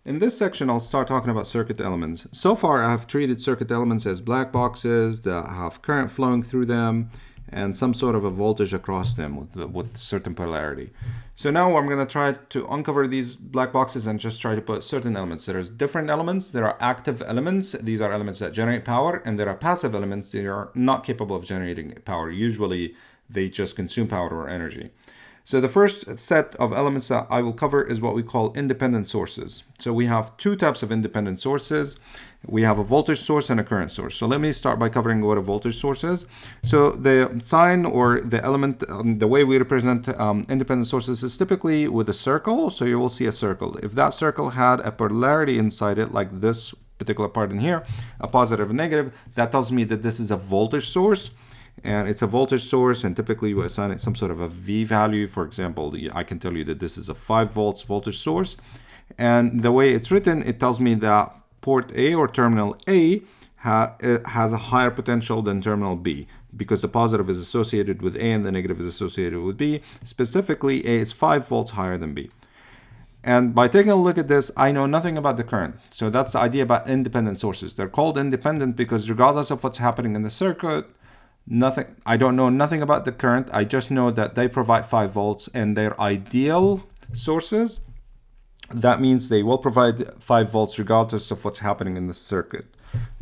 In this section, I'll start talking about circuit elements. So far, I've treated circuit elements as black boxes that have current flowing through them and some sort of a voltage across them with certain polarity. So now I'm going to try to uncover these black boxes and just try to put certain elements. There's different elements. There are active elements. These are elements that generate power, and there are passive elements that are not capable of generating power. Usually, they just consume power or energy. So the first set of elements that I will cover is what we call independent sources. So we have two types of independent sources. We have a voltage source and a current source. So let me start by covering what a voltage source is. So the sign or the element, the way we represent independent sources is typically with a circle. So you will see a circle. If that circle had a polarity inside it, like this particular part in here, a positive and negative, that tells me that this is a voltage source. And it's a voltage source, and typically you assign it some sort of a V value. For example, I can tell you that this is a 5 volts voltage source. And the way it's written, it tells me that port A or terminal A has a higher potential than terminal B, because the positive is associated with A and the negative is associated with B. Specifically, A is 5 volts higher than B. And by taking a look at this, I know nothing about the current. So that's the idea about independent sources. They're called independent because regardless of what's happening in the circuit, I don't know nothing about the current. I just know that they provide 5 volts and they're ideal sources. That means they will provide 5 volts regardless of what's happening in the circuit.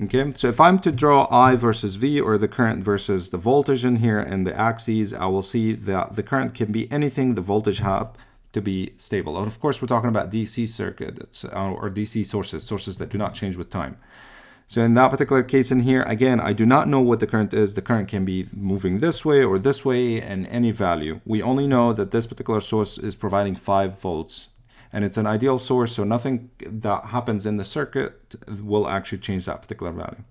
Okay, so if I'm to draw I versus V, or the current versus the voltage in here and the axes, I will see that the current can be anything the voltage have to be stable. And of course, we're talking about DC circuits or DC sources that do not change with time. So in that particular case in here, again, I do not know what the current is. The current can be moving this way or this way and any value. We only know that this particular source is providing 5 volts. And it's an ideal source, so nothing that happens in the circuit will actually change that particular value.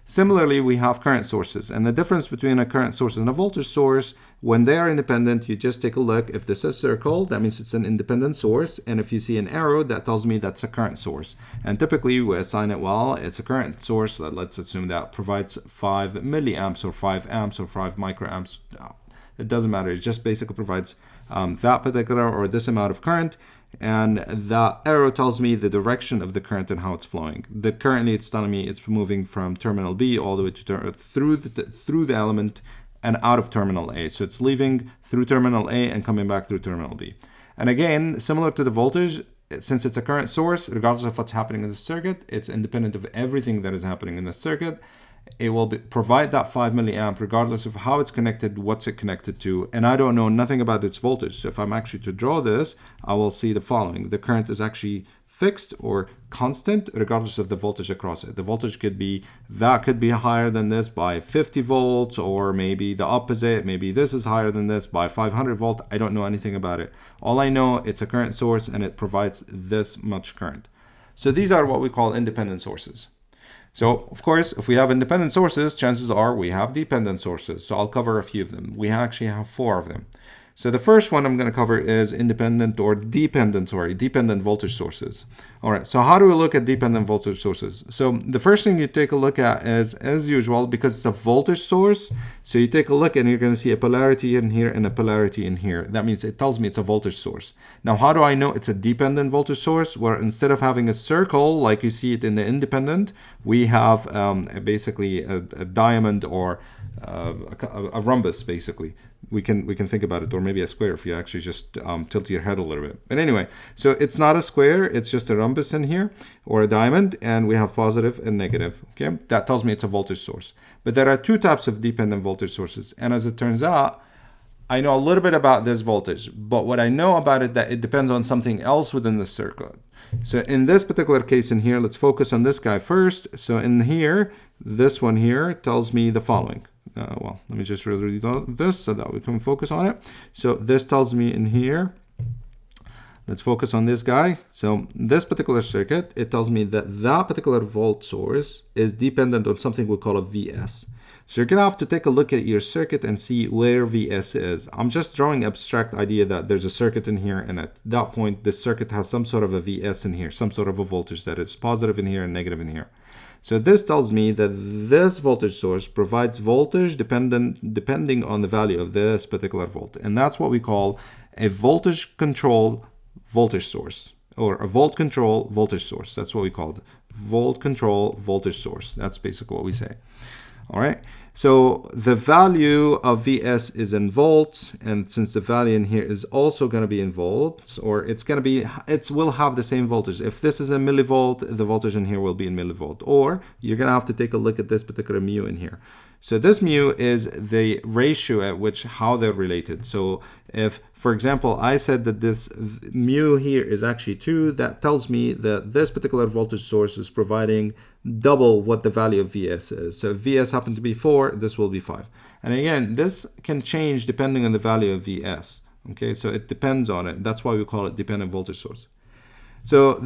Similarly, we have current sources. And the difference between a current source and a voltage source, when they are independent, you just take a look. If this is a circle, that means it's an independent source. And if you see an arrow, that tells me that's a current source. And typically, we assign it, well, it's a current source. Let's assume that provides 5 milliamps or 5 amps or 5 microamps. It doesn't matter. It just basically provides that particular or this amount of current. And that arrow tells me the direction of the current and how it's flowing. Currently, it's telling me it's moving from terminal B all the way to through the element and out of terminal A. So it's leaving through terminal A and coming back through terminal B. And again, similar to the voltage, since it's a current source, regardless of what's happening in the circuit, it's independent of everything that is happening in the circuit. It will provide that 5 milliamp regardless of how it's connected, what's it connected to, and I don't know nothing about its voltage. So if I'm actually to draw this, I will see the following. The current is actually fixed or constant regardless of the voltage across it. The voltage could be higher than this by 50 volts, or maybe the opposite. Maybe this is higher than this by 500 volt. I don't know anything about it. All I know, it's a current source and it provides this much current. So these are what we call independent sources. So, of course, if we have independent sources, chances are we have dependent sources. So I'll cover a few of them. We actually have 4 of them. So the first one I'm going to cover is dependent voltage sources. All right, so how do we look at dependent voltage sources? So the first thing you take a look at is, as usual, because it's a voltage source, so you take a look and you're going to see a polarity in here and a polarity in here. That means it tells me it's a voltage source. Now, how do I know it's a dependent voltage source? Where instead of having a circle like you see it in the independent, we have basically a diamond or a rhombus, basically. We can think about it, or maybe a square if you actually just tilt your head a little bit. But anyway, so it's not a square, it's just a rhombus in here, or a diamond, and we have positive and negative. Okay, that tells me it's a voltage source. But there are 2 types of dependent voltage sources, and as it turns out, I know a little bit about this voltage, but what I know about it, that it depends on something else within the circuit. So in this particular case in here, let's focus on this guy first. So in here, this one here tells me the following. Well, let me just read this so that we can focus on it. So this tells me in here, let's focus on this guy. So this particular circuit, it tells me that that particular volt source is dependent on something we call a VS. So you're going to have to take a look at your circuit and see where VS is. I'm just drawing abstract idea that there's a circuit in here, and at that point, this circuit has some sort of a VS in here, some sort of a voltage that is positive in here and negative in here. So this tells me that this voltage source provides voltage depending on the value of this particular volt. And that's what we call a voltage controlled voltage source. or a volt control voltage source. That's what we call it. Volt control voltage source. That's basically what we say. All right. So the value of Vs is in volts, and since the value in here is also going to be in volts, or it will have the same voltage. If this is a millivolt, the voltage in here will be in millivolt. Or you're going to have to take a look at this particular mu in here. So this mu is the ratio at which how they're related. So if, for example, I said that this mu here is actually 2, that tells me that this particular voltage source is providing double what the value of Vs is. So if Vs happen to be 4, this will be 5. And again, this can change depending on the value of Vs. Okay, so it depends on it. That's why we call it dependent voltage source. So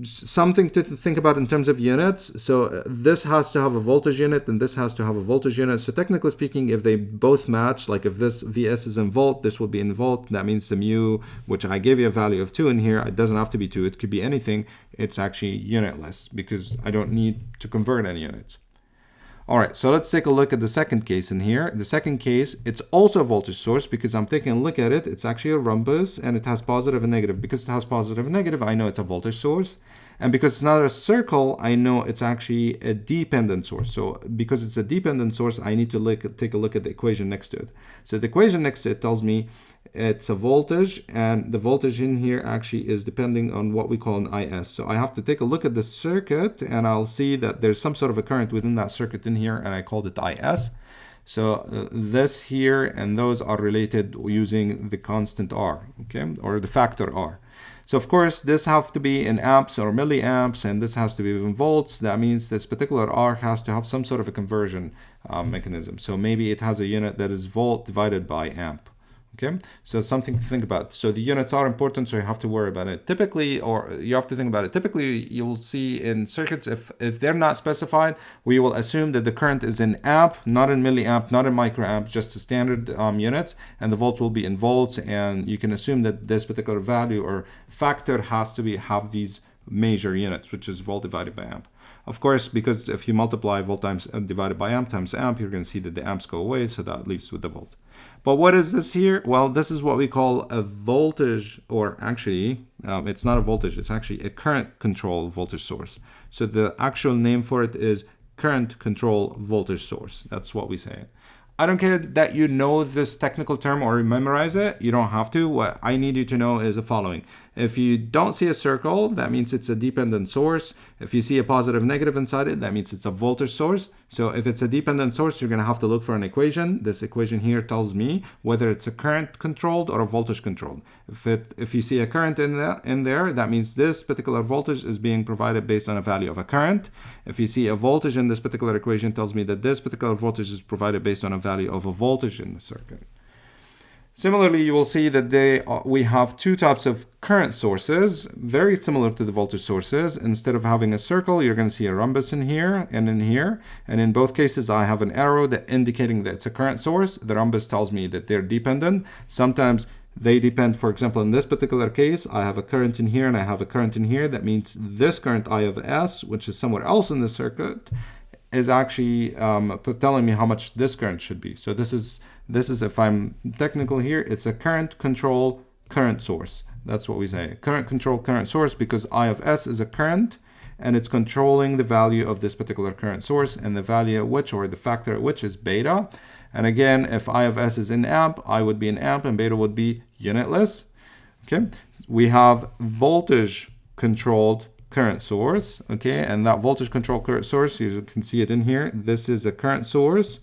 something to think about in terms of units. So this has to have a voltage unit and this has to have a voltage unit. So technically speaking, if they both match, like if this Vs is in volt, this will be in volt. That means the mu, which I gave you a value of 2 in here, it doesn't have to be 2. It could be anything. It's actually unitless because I don't need to convert any units. All right, so let's take a look at the second case in here. The second case, it's also a voltage source because I'm taking a look at it. It's actually a rhombus and it has positive and negative. Because it has positive and negative, I know it's a voltage source. And because it's not a circle, I know it's actually a dependent source. So because it's a dependent source, I need to take a look at the equation next to it. So the equation next to it tells me it's a voltage, and the voltage in here actually is depending on what we call an IS. So I have to take a look at the circuit and I'll see that there's some sort of a current within that circuit in here, and I called it IS. So this here and those are related using the constant R, okay, or the factor R. So of course this has to be in amps or milliamps, and this has to be in volts. That means this particular R has to have some sort of a conversion mechanism. So maybe it has a unit that is volt divided by amp. Okay, so it's something to think about. So the units are important, so you have to worry about it. Typically, or you have to think about it. Typically, you will see in circuits, if they're not specified, we will assume that the current is in amp, not in milliamp, not in microamp, just the standard units, and the volts will be in volts. And you can assume that this particular value or factor has to have these major units, which is volt divided by amp. Of course, because if you multiply volt times divided by amp times amp, you're going to see that the amps go away, so that leaves with the volt. But what is this here? Well, this is what we call a voltage, or actually, it's not a voltage, it's actually a current control voltage source. So the actual name for it is current control voltage source. That's what we say. I don't care that you know this technical term or memorize it. You don't have to. What I need you to know is the following. If you don't see a circle, that means it's a dependent source. If you see a positive negative inside it, that means it's a voltage source. So if it's a dependent source, you're going to have to look for an equation. This equation here tells me whether it's a current controlled or a voltage controlled. If you see a current in there, that means this particular voltage is being provided based on a value of a current. If you see a voltage in this particular equation, it tells me that this particular voltage is provided based on a value of a voltage in the circuit. Similarly, you will see that we have two types of current sources, very similar to the voltage sources. Instead of having a circle, you're going to see a rhombus in here and in here. And in both cases, I have an arrow that indicating that it's a current source. The rhombus tells me that they're dependent. Sometimes they depend. For example, in this particular case, I have a current in here and I have a current in here. That means this current I of S, which is somewhere else in the circuit, is actually telling me how much this current should be. So this is, if I'm technical here, it's a current control current source. That's what we say. Current control current source, because I of S is a current and it's controlling the value of this particular current source, and the value at which, or the factor at which, is beta. And again, if I of S is in amp, I would be in amp and beta would be unitless. Okay, we have voltage controlled current source, okay, and that voltage control current source, you can see it in here. This is a current source,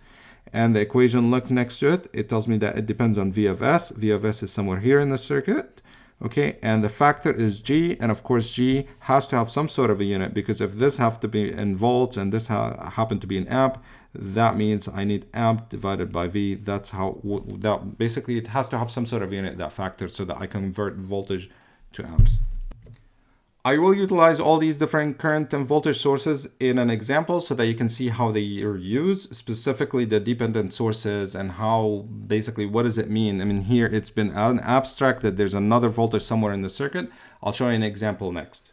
and the equation look next to it, it tells me that it depends on V of S. V of S is somewhere here in the circuit, okay, and the factor is G, and of course G has to have some sort of a unit, because if this have to be in volts and this happen to be in amp, that means I need amp divided by V. That's how, that basically it has to have some sort of unit, that factor, so that I convert voltage to amps. I will utilize all these different current and voltage sources in an example so that you can see how they are used, specifically the dependent sources and how basically what does it mean. I mean, here it's been an abstract that there's another voltage somewhere in the circuit. I'll show you an example next.